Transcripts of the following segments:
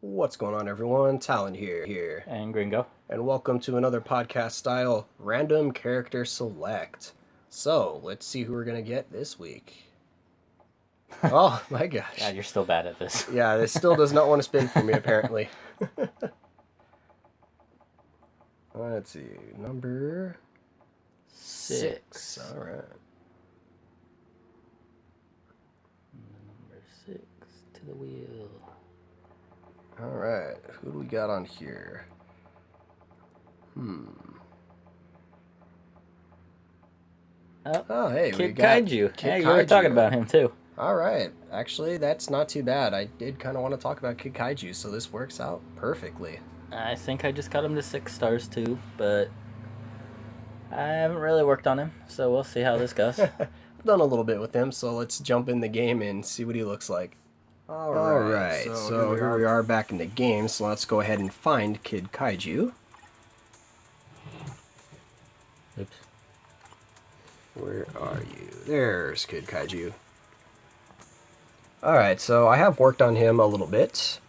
What's going on, everyone? Talon here, And Gringo. and welcome to another podcast style random character select. So, let's see who we're gonna get this week. Oh my gosh. God, you're still bad at this. Yeah, this still does not want to spin for me, apparently. Let's see, number 6. All right. Number 6 to the wheel. All right, who do we got on here? Oh, hey, we Kid got Kaiju. Kid You were talking Kaiju. about him too. All right, actually, that's not too bad. I did kind of want to talk about Kid Kaiju, so this works out perfectly. I think I just got him to 6 stars too, but I haven't really worked on him, so we'll see how this goes. I've done a little bit with him, so let's jump in the game and see what he looks like. All right, so here we are back in the game, so let's go ahead and find Kid Kaiju. Oops. Where are you? There's Kid Kaiju. Alright, so I have worked on him a little bit.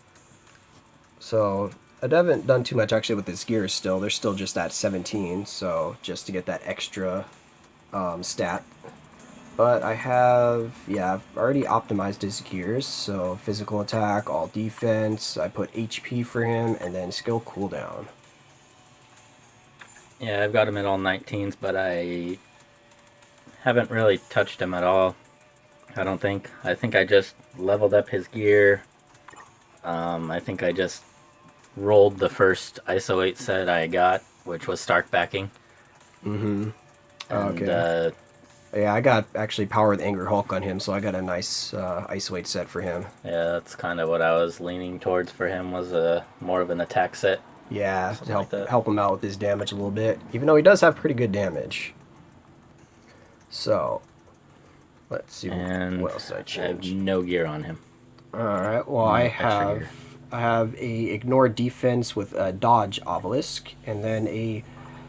So, I haven't done too much actually with his gears still. They're still just at 17, so just to get that extra stat. But I've already optimized his gears. So, physical attack, all defense. I put HP for him, and then skill cooldown. Yeah, I've got him at all 19s, but I haven't really touched him at all. I don't think. I think I just leveled up his gear. I think I just rolled the first ISO 8 set I got, which was Stark backing. Mm-hmm. And, Okay. Yeah, I got actually Power with Anger Hulk on him, so I got a nice ISO 8 set for him. Yeah, that's kind of what I was leaning towards for him, was more of an attack set. Yeah, to Something like help him out with his damage a little bit, even though he does have pretty good damage. So, let's see what else I I have change. no gear on him. All right. Well, No I extra gear. have a ignore defense with a dodge obelisk, and then a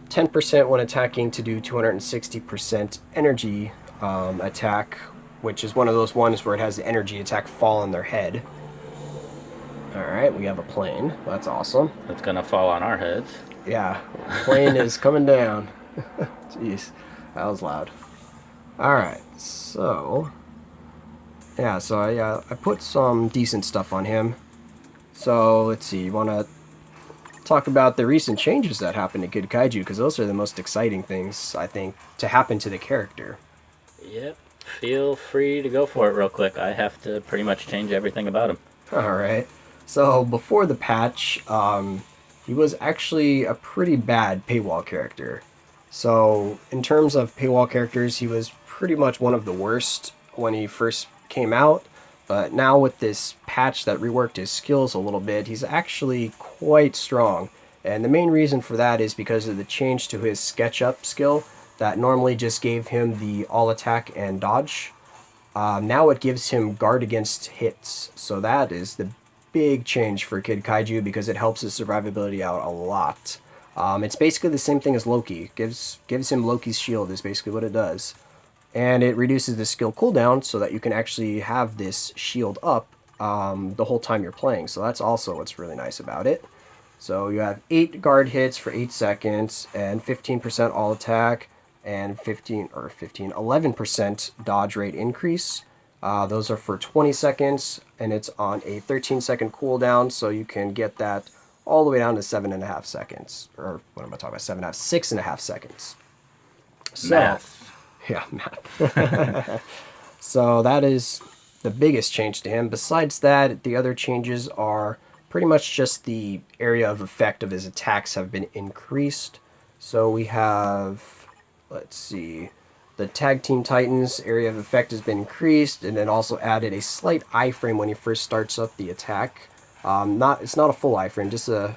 10% when attacking to do 260% energy attack, which is one of those ones where it has the energy attack fall on their head. All right, we have a plane. That's awesome. It's gonna fall on our heads. Yeah, plane is coming down. Jeez, that was loud. All right, so yeah, so I put some decent stuff on him. So let's see, you want to talk about the recent changes that happened to Kid Kaiju, because those are the most exciting things I think to happen to the character. Yep. Feel free to go for it real quick. I have to pretty much change everything about him. All right. So before the patch, he was actually a pretty bad paywall character. So in terms of paywall characters, he was pretty much one of the worst when he first came out. But now with this patch that reworked his skills a little bit, he's actually quite strong. And the main reason for that is because of the change to his SketchUp skill that normally just gave him the all attack and dodge. Now it gives him guard against hits. So that is the big change for Kid Kaiju because it helps his survivability out a lot. It's basically the same thing as Loki. Gives him Loki's shield is basically what it does. And it reduces the skill cooldown so that you can actually have this shield up the whole time you're playing. So that's also what's really nice about it. So you have 8 guard hits for 8 seconds and 15% all attack and 11% dodge rate increase. Those are for 20 seconds and it's on a 13-second cooldown, so you can get that all the way down to 7.5 seconds. Or what am I talking about? 7.5, 6.5 seconds. So, Math. yeah, math. So that is the biggest change to him. Besides that, the other changes are pretty much just the area of effect of his attacks have been increased. So we have, let's see, the Tag Team Titans area of effect has been increased, and then also added a slight iframe when he first starts up the attack. It's not a full iframe, just a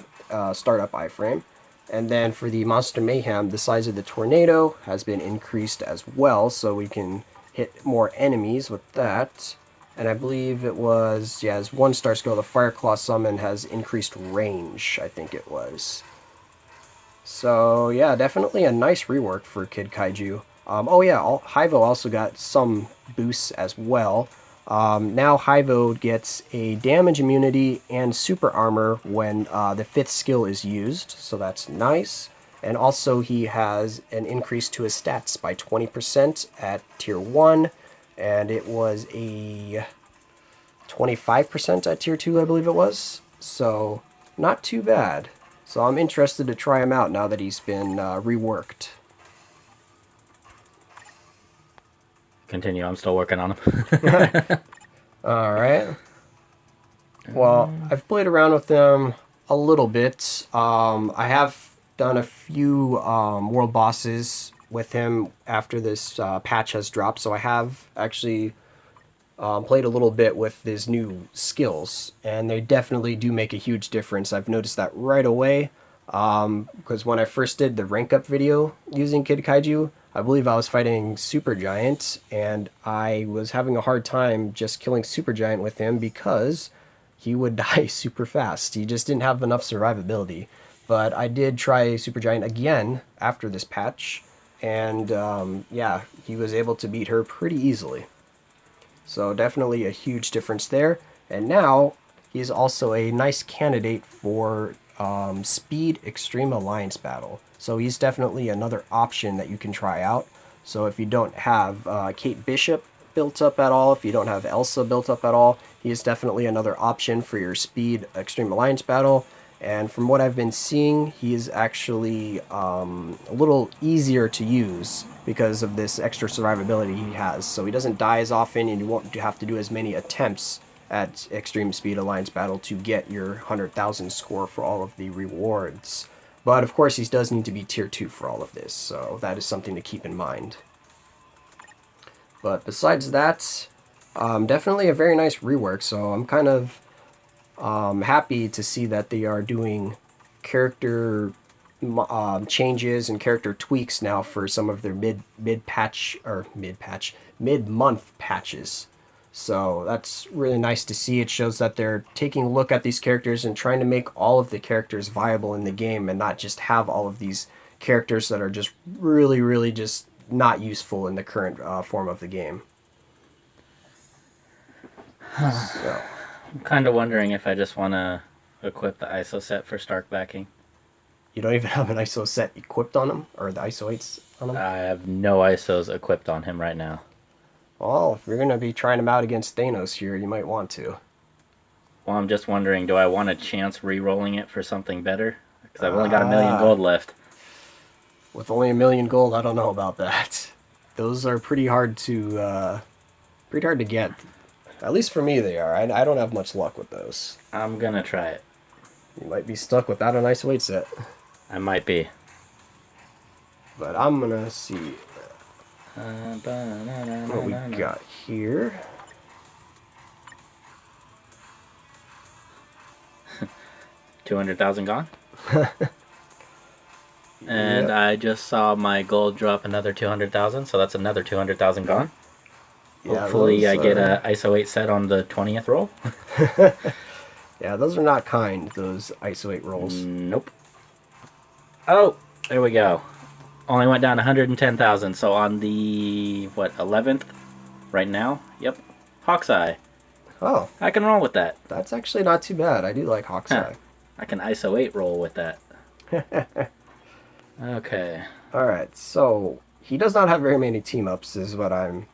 startup iframe. And then for the Monster Mayhem, the size of the tornado has been increased as well, so we can hit more enemies with that. And I believe it was, yeah, his 1-star skill, the Fireclaw Summon, has increased range, I think it was. So, yeah, definitely a nice rework for Kid Kaiju. Oh yeah, Hyvo also got some boosts as well. Now Hyvo gets a damage immunity and super armor when the 5th skill is used, so that's nice. And also he has an increase to his stats by 20% at tier 1, and it was a 25% at tier 2, I believe it was. So not too bad. So I'm interested to try him out now that he's been reworked. Continue, I'm still working on him. Alright. Well, I've played around with them a little bit. I have done a few world bosses with him after this patch has dropped, so I have actually played a little bit with his new skills, and they definitely do make a huge difference. I've noticed that right away, because when I first did the rank up video using Kid Kaiju, I believe I was fighting Supergiant, and I was having a hard time just killing Supergiant with him because he would die super fast. He just didn't have enough survivability. But I did try Supergiant again after this patch, and yeah, he was able to beat her pretty easily. So definitely a huge difference there. And now he's also a nice candidate for Speed Extreme Alliance Battle. So he's definitely another option that you can try out. So if you don't have Kate Bishop built up at all, if you don't have Elsa built up at all, he is definitely another option for your Speed Extreme Alliance Battle. And from what I've been seeing, he is actually a little easier to use because of this extra survivability he has. So he doesn't die as often, and you won't have to do as many attempts at Extreme Speed Alliance Battle to get your 100,000 score for all of the rewards. But of course, he does need to be tier 2 for all of this, so that is something to keep in mind. But besides that, definitely a very nice rework, so I'm kind of happy to see that they are doing character changes and character tweaks now for some of their mid month patches. So that's really nice to see. It shows that they're taking a look at these characters and trying to make all of the characters viable in the game, and not just have all of these characters that are just really just not useful in the current form of the game. So. I'm kind of wondering if I just want to equip the ISO set for Stark backing. You don't even have an ISO set equipped on him? Or the ISO 8s on him? I have no ISOs equipped on him right now. Well, if you're going to be trying him out against Thanos here, you might want to. Well, I'm just wondering, do I want a chance re-rolling it for something better? Because I've only got 1,000,000 gold left. With only 1,000,000 gold, I don't know about that. Those are pretty hard to get. At least for me, they are. I don't have much luck with those. I'm gonna try it. You might be stuck without an ISO 8 set. I might be. But I'm gonna see what we got here. 200,000 gone. And yep. I just saw my gold drop another 200,000, so that's another 200,000 gone. Yeah, hopefully I get a ISO 8 set on the 20th roll. Yeah, those are not kind, those ISO 8 rolls. Nope. Oh, there we go. Only went down 110,000, so on the, 11th right now? Yep. Hawk's Eye. Oh. I can roll with that. That's actually not too bad. I do like Hawk's Eye. I can ISO 8 roll with that. Okay. Alright, so he does not have very many team-ups is what I'm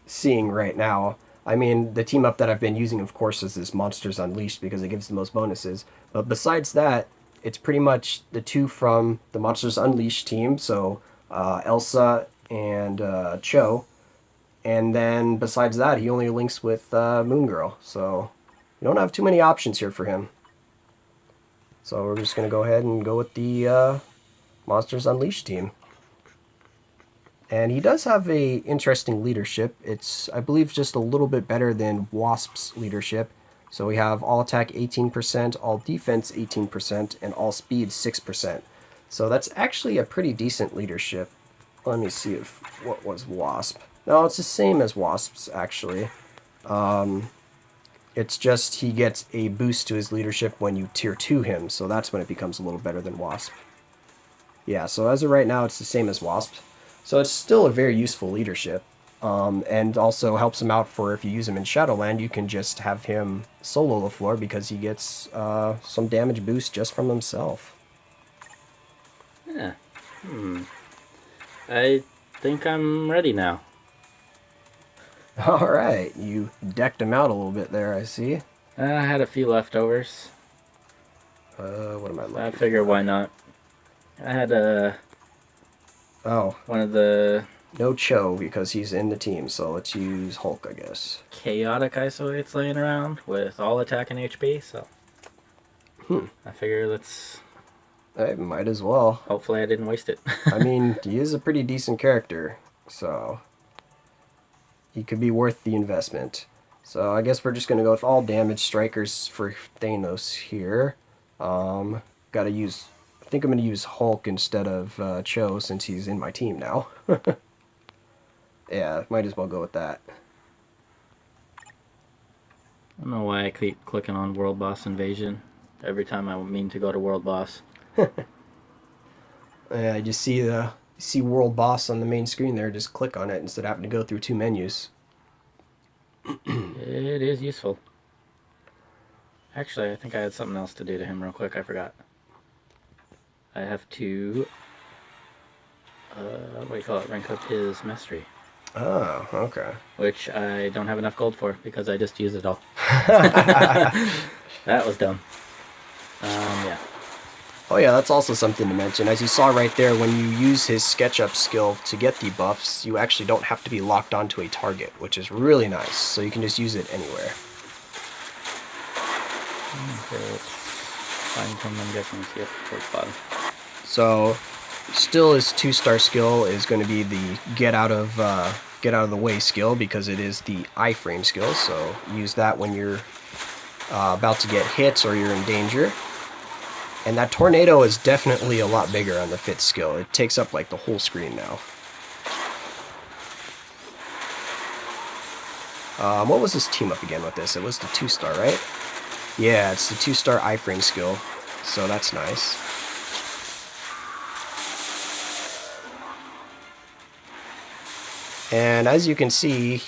seeing right now. I mean, the team-up that I've been using, of course, is this Monsters Unleashed because it gives the most bonuses. But besides that, it's pretty much the two from the Monsters Unleashed team, so Elsa and Cho. And then besides that, he only links with Moon Girl, so you don't have too many options here for him. So we're just going to go ahead and go with the Monsters Unleashed team. And he does have a interesting leadership. It's, I believe, just a little bit better than Wasp's leadership. So we have all attack 18%, all defense 18%, and all speed 6%. So that's actually a pretty decent leadership. Let me see if what was Wasp. No, it's the same as Wasp's, actually. It's just he gets a boost to his leadership when you tier 2 him, so that's when it becomes a little better than Wasp. Yeah, so as of right now, it's the same as Wasp. So it's still a very useful leadership. And also helps him out for if you use him in Shadowland, you can just have him solo the floor because he gets some damage boost just from himself. Yeah. I think I'm ready now. All right, you decked him out a little bit there, I see. I had a few leftovers. What am I looking I figure for? why not? I had Oh, one of the no Cho because he's in the team, so let's use Hulk, I guess. chaotic isolates laying around with all attack and HP, so I figure let's. I might as well. Hopefully, I didn't waste it. I mean, he is a pretty decent character, so he could be worth the investment. So I guess we're just gonna go with all damage strikers for Thanos here. Gotta use. I think I'm gonna use Hulk instead of Cho since he's in my team now. Yeah, might as well go with that. I don't know why I keep clicking on World Boss Invasion every time I mean to go to World Boss. Yeah, I just see World Boss on the main screen there. Just click on it instead of having to go through two menus. It is useful. Actually, I think I had something else to do to him real quick. I forgot. I have to, what do you call it? Rank up his mastery. Oh, okay. Which I don't have enough gold for because I just used it all. That was dumb. Yeah. Oh yeah, that's also something to mention. As you saw right there, when you use his SketchUp skill to get debuffs, you actually don't have to be locked onto a target, which is really nice. So you can just use it anywhere. Okay, let's find him. I'm guessing it's yep, towards the bottom. So, still his 2-star skill is going to be the get out of the way skill because it is the iframe skill. So use that when you're about to get hit or you're in danger. And that tornado is definitely a lot bigger on the fifth skill. It takes up like the whole screen now. What was his team up again with this? It was the 2-star, right? Yeah, it's the 2-star iframe skill. So that's nice. And as you can see,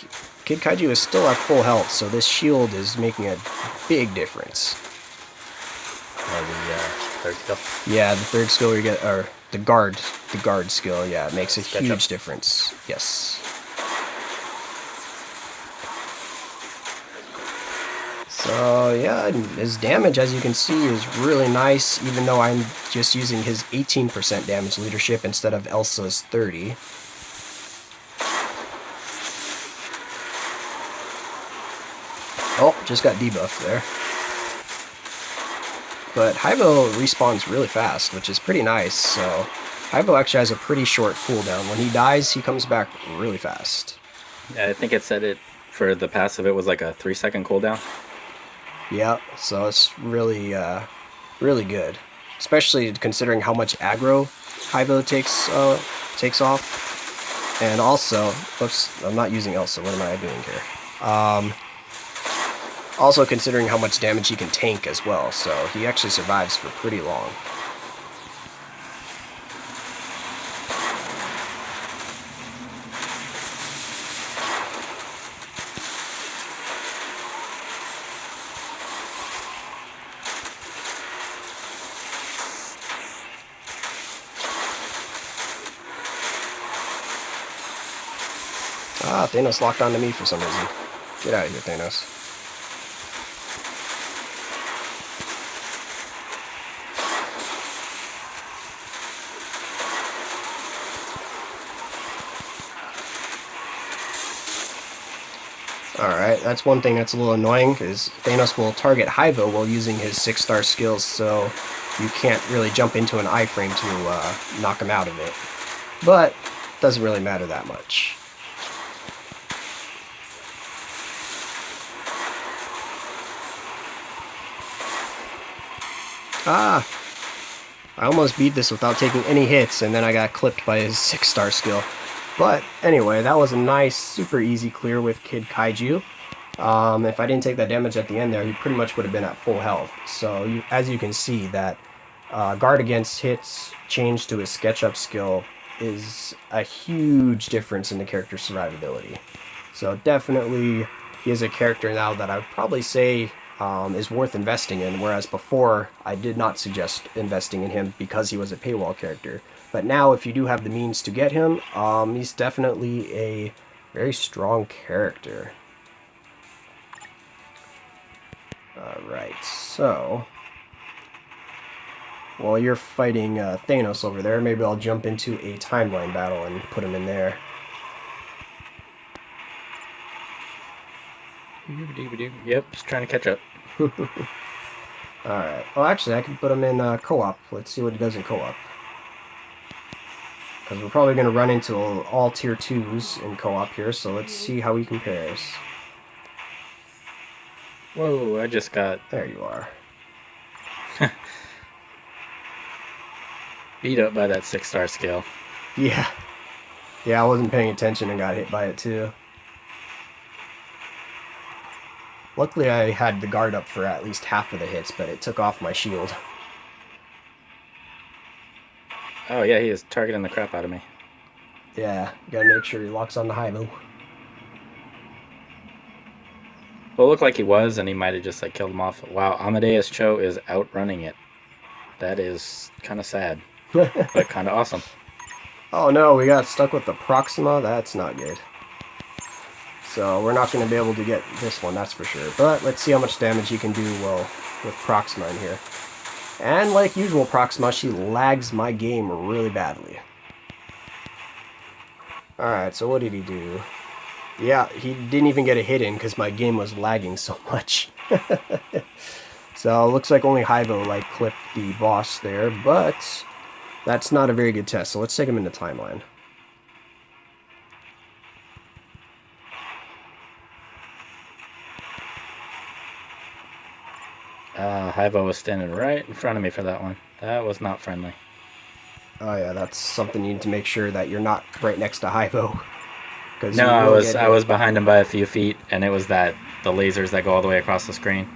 Kid Kaiju is still at full health, so this shield is making a big difference. The third skill. Yeah, the third skill you get, or the guard skill, yeah, it makes a SketchUp. huge difference. Yes. So yeah, his damage, as you can see, is really nice, even though I'm just using his 18% damage leadership instead of Elsa's 30. Oh, just got debuffed there. But Hyvo respawns really fast, which is pretty nice, so Hyvo actually has a pretty short cooldown. When he dies, he comes back really fast. Yeah, I think it said it for the passive. It was like a 3-second cooldown. Yeah, so it's really, really good. Especially considering how much aggro Hyvo takes off. And also, oops, I'm not using Elsa. What am I doing here? Also considering how much damage he can tank as well, so he actually survives for pretty long. Ah, Thanos locked onto me for some reason. Get out of here, Thanos. Alright, that's one thing that's a little annoying, is Thanos will target Hyvo while using his 6-star skills, so you can't really jump into an iframe to knock him out of it. But, doesn't really matter that much. Ah! I almost beat this without taking any hits, and then I got clipped by his 6-star skill. But anyway, that was a nice, super easy clear with Kid Kaiju. If I didn't take that damage at the end there, he pretty much would have been at full health. So as you can see, that guard against hits changed to his SketchUp skill is a huge difference in the character's survivability. So definitely, he is a character now that I would probably say is worth investing in, whereas before I did not suggest investing in him because he was a paywall character. But now, if you do have the means to get him, he's definitely a very strong character. Alright, so while you're fighting Thanos over there, maybe I'll jump into a timeline battle and put him in there. Yep, just trying to catch up. Alright. Oh, actually, I can put him in co-op. Let's see what he does in co-op. Because we're probably going to run into all tier 2s in co-op here, so let's see how he compares. Whoa, I just got... There you are. beat up by that 6-star skill. Yeah. Yeah, I wasn't paying attention and got hit by it too. Luckily, I had the guard up for at least half of the hits, but it took off my shield. Oh yeah, he is targeting the crap out of me. Yeah, gotta make sure he locks on the high-low. Well, it looked like he was, and he might have just like killed him off. Wow, Amadeus Cho is outrunning it. That is kind of sad, but kind of awesome. Oh no, we got stuck with the Proxima. That's not good. So we're not going to be able to get this one, that's for sure. But let's see how much damage he can do well with Proxima in here. And like usual Proxima, she lags my game really badly. Alright, so what did he do? Yeah, he didn't even get a hit in because my game was lagging so much. So it looks like only Hyvo like clipped the boss there, but that's not a very good test. So let's take him into timeline. Hyvo was standing right in front of me for that one. That was not friendly. Oh yeah, that's something you need to make sure that you're not right next to Hyvo. No, I was behind him by a few feet, and it was the lasers that go all the way across the screen.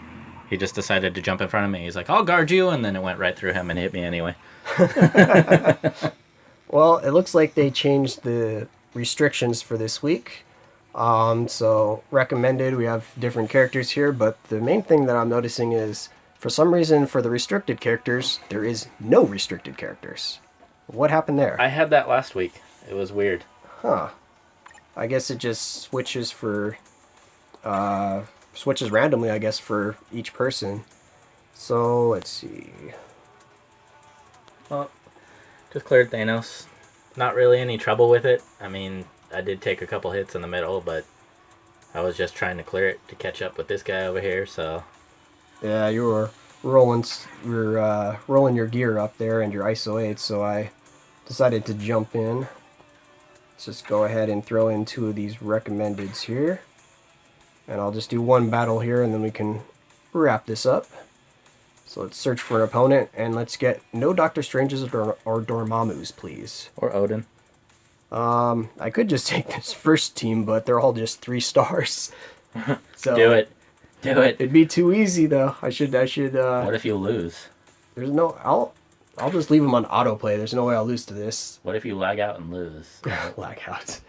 He just decided to jump in front of me. He's like, "I'll guard you," and then it went right through him and hit me anyway. Well, it looks like they changed the restrictions for this week. So recommended, we have different characters here, but the main thing that I'm noticing is, for some reason, for the restricted characters, there is no restricted characters. What happened there? I had that last week. It was weird. Huh. I guess it just switches for, switches randomly, I guess, for each person. So, let's see. Well, just cleared Thanos. Not really any trouble with it. I mean, I did take a couple hits in the middle, but I was just trying to clear it to catch up with this guy over here, so... Yeah, you were rolling your gear up there and your ISO 8, so I decided to jump in. Let's just go ahead and throw in 2 of these recommendeds here. And I'll just do one battle here, and then we can wrap this up. So let's search for an opponent, and let's get no Doctor Stranges or Dormammu's, please. Or Odin. I could just take this first team, but they're all just 3 stars. So Do it. Do it. It'd be too easy, though. I should. What if you lose? There's no. I'll just leave them on autoplay. There's no way I'll lose to this. What if you lag out and lose? Lag out.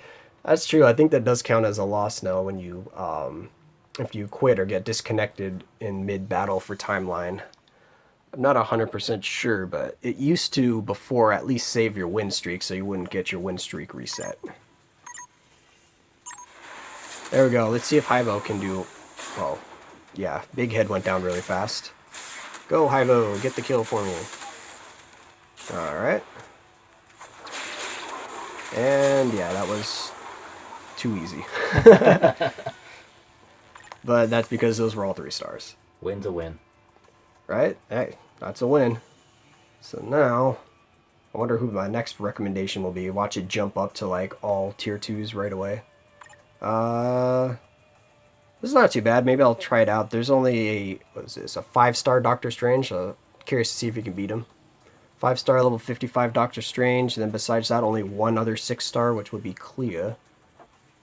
That's true. I think that does count as a loss now when you, if you quit or get disconnected in mid-battle for timeline. I'm not 100% sure, but it used to before at least save your win streak so you wouldn't get your win streak reset. There we go. Let's see if Hyvo can do... Oh, yeah. Big Head went down really fast. Go, Hyvo. Get the kill for me. Alright. And yeah, that was too easy. But that's because those were all 3 stars. Win's a win. Right? Hey, that's a win. So now, I wonder who my next recommendation will be. Watch it jump up to like all tier 2s right away. This is not too bad. Maybe I'll try it out. There's only a, what is this, a 5-star Doctor Strange. Curious to see if you can beat him. 5-star level 55 Doctor Strange, and then besides that, only one other 6-star, which would be Clea.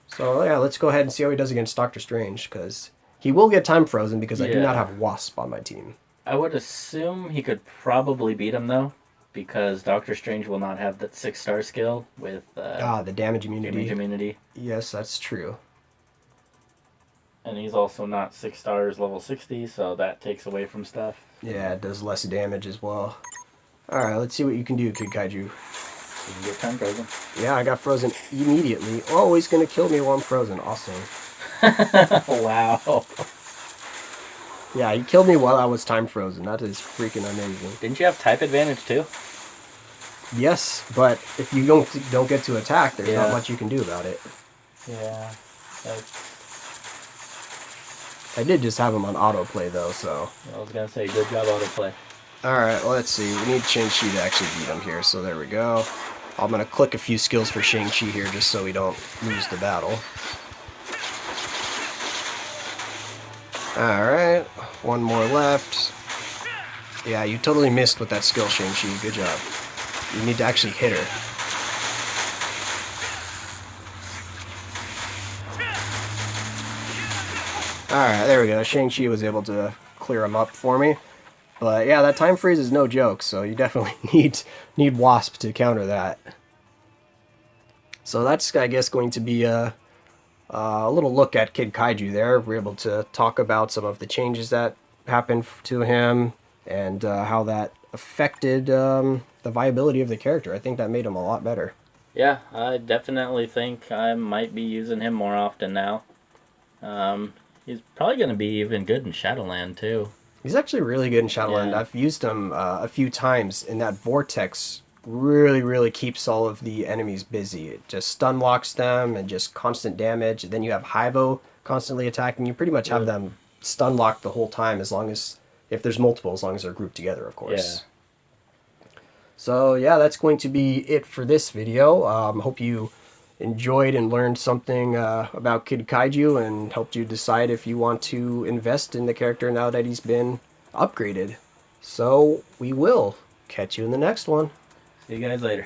So yeah, let's go ahead and see how he does against Doctor Strange, because he will get time frozen because I do not have Wasp on my team. I would assume he could probably beat him, though. because Doctor Strange will not have that 6-star skill with The damage immunity. damage immunity. Yes, that's true. And he's also not 6 stars level 60, so that takes away from stuff. Yeah, it does less damage as well. Alright, let's see what you can do, Kid Kaiju. You can get time frozen. Yeah, I got frozen immediately. Oh, he's gonna kill me while I'm frozen. Awesome. Wow. Yeah, he killed me while I was time frozen. That is freaking amazing. Didn't you have type advantage too? Yes, but if you don't get to attack, there's not Yeah. much you can do about it. Yeah. That's, I did just have him on autoplay though, so. I was gonna say, good job autoplay. Alright, well, let's see. We need Shang-Chi to actually beat him here, so there we go. I'm gonna click a few skills for Shang-Chi here just so we don't lose the battle. Alright, one more left. Yeah, you totally missed with that skill, Shang-Chi. Good job. You need to actually hit her. Alright, there we go. Shang-Chi was able to clear him up for me. But yeah, that time freeze is no joke, so you definitely need Wasp to counter that. So that's, I guess, going to be a little look at Kid Kaiju there. We're able to talk about some of the changes that happened to him and how that affected the viability of the character. I think that made him a lot better. Yeah, I definitely think I might be using him more often now. He's probably going to be even good in Shadowland too. He's actually really good in Shadowland. Yeah. I've used him a few times, and that vortex really keeps all of the enemies busy. It just stun locks them and just constant damage. And then you have Hyvo constantly attacking. You pretty much have them stun locked the whole time, as long as, if there's multiple, as long as they're grouped together, of course. So yeah, that's going to be it for this video. Hope you enjoyed and learned something about Kid Kaiju and helped you decide if you want to invest in the character now that he's been upgraded. So we will catch you in the next one. See you guys later.